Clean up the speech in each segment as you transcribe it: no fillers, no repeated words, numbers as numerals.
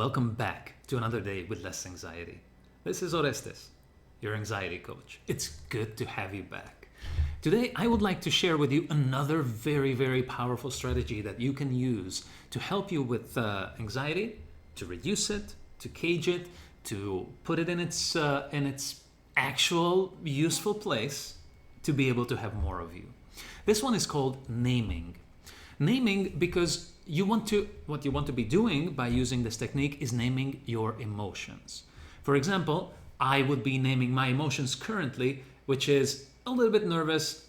Welcome back to another day with less anxiety. This is Orestes, your anxiety coach. It's good to have you back. Today, I would like to share with you another very powerful strategy that you can use to help you with anxiety, to reduce it, to cage it, to put it in its actual useful place to be able to have more of you. This one is called naming. Naming because what you want to be doing by using this technique is naming your emotions. For example, I would be naming my emotions currently, which is a little bit nervous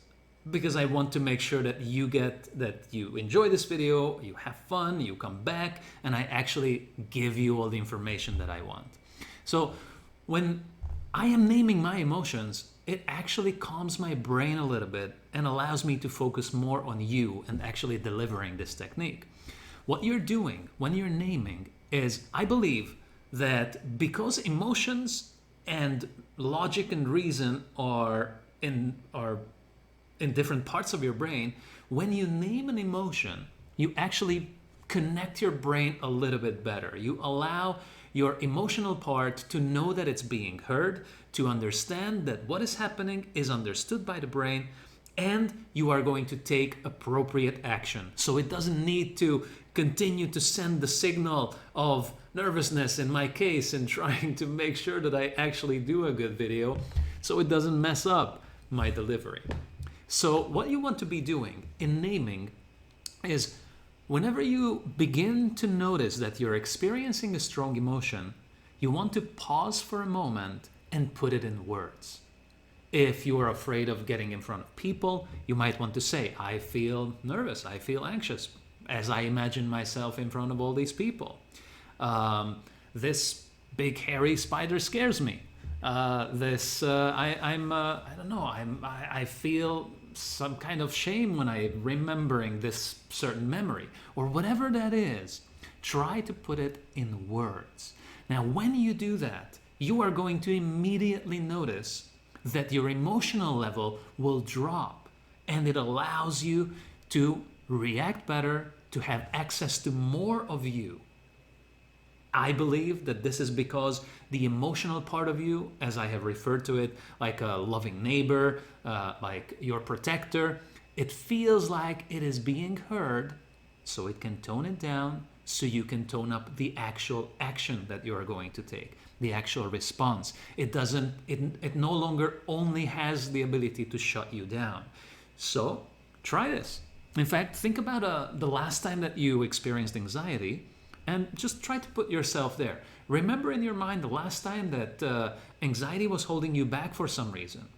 because I want to make sure that you enjoy this video, you have fun, you come back, and I actually give you all the information that I want. So when I am naming my emotions, it actually calms my brain a little bit and allows me to focus more on you and actually delivering this technique. What you're doing when you're naming is, I believe that because emotions and logic and reason are in different parts of your brain, when you name an emotion, you actually connect your brain a little bit better. You allow your emotional part to know that it's being heard, to understand that what is happening is understood by the brain, and you are going to take appropriate action. So it doesn't need to continue to send the signal of nervousness in my case and trying to make sure that I actually do a good video so it doesn't mess up my delivery. So what you want to be doing in naming is whenever you begin to notice that you're experiencing a strong emotion, you want to pause for a moment and put it in words. If you are afraid of getting in front of people, you might want to say, I feel nervous, I feel anxious, as I imagine myself in front of all these people. This big hairy spider scares me. I feel some kind of shame when I'm remembering this certain memory, or whatever that is. Try to put it in words. Now, when you do that, you are going to immediately notice that your emotional level will drop, and it allows you to react better, to have access to more of you. I believe that this is because the emotional part of you, as I have referred to it, like a loving neighbor, like your protector, it feels like it is being heard, so it can tone it down, so you can tone up the actual action that you are going to take, the actual response. It no longer only has the ability to shut you down. So try this. In fact, think about the last time that you experienced anxiety, and just try to put yourself there. Remember in your mind the last time that anxiety was holding you back for some reason.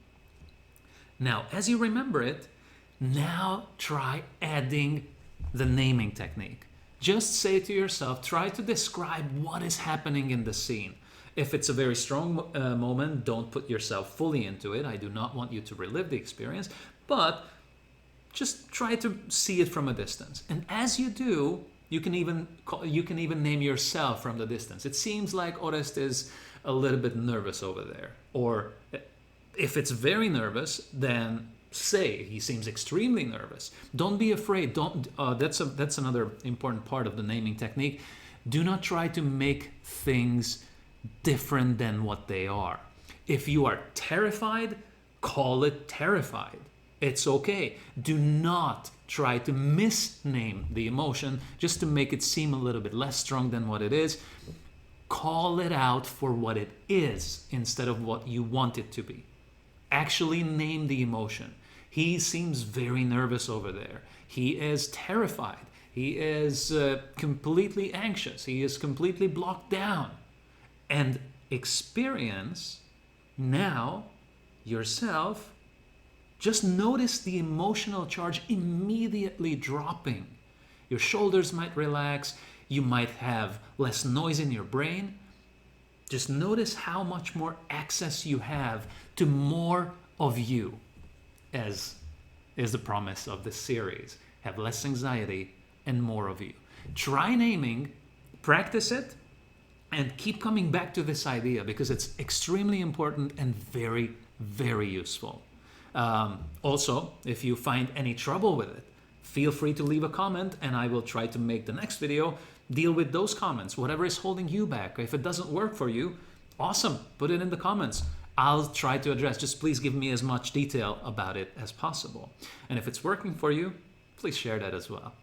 Now, as you remember it, now try adding the naming technique. Just say to yourself, try to describe what is happening in the scene. If it's a very strong moment, don't put yourself fully into it. I do not want you to relive the experience, but just try to see it from a distance. And as you do, you can even name yourself from the distance. It seems like Orest is a little bit nervous over there. Or if it's very nervous, then say he seems extremely nervous. Don't be afraid. That's another important part of the naming technique. Do not try to make things different than what they are. If you are terrified, call it terrified. It's okay. Do not try to misname the emotion just to make it seem a little bit less strong than what it is. Call it out for what it is instead of what you want it to be. Actually name the emotion. He seems very nervous over there. He is terrified. He is completely anxious. He is completely blocked down. And experience now yourself. Just notice the emotional charge immediately dropping. Your shoulders might relax. You might have less noise in your brain. Just notice how much more access you have to more of you, as is the promise of this series. Have less anxiety and more of you. Try naming, practice it, and keep coming back to this idea because it's extremely important and very useful. Also, if you find any trouble with it, feel free to leave a comment and I will try to make the next video deal with those comments, whatever is holding you back. If it doesn't work for you, awesome, put it in the comments. I'll try to address. Just please give me as much detail about it as possible. And if it's working for you, please share that as well.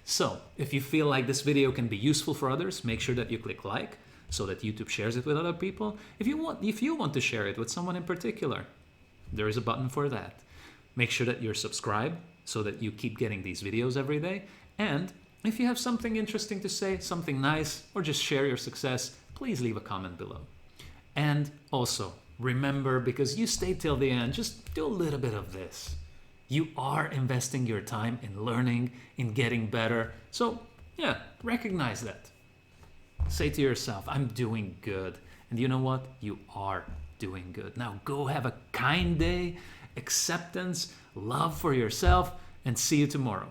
So if you feel like this video can be useful for others, make sure that you click like so that YouTube shares it with other people. If you want to share it with someone in particular, there is a button for that. Make sure that you're subscribed so that you keep getting these videos every day. And if you have something interesting to say, something nice, or just share your success, please leave a comment below. And also, remember, because you stayed till the end, just do a little bit of this. You are investing your time in learning, in getting better. So yeah, recognize that. Say to yourself, I'm doing good. And you know what? You are doing good. Now go have a kind day, acceptance, love for yourself, and see you tomorrow.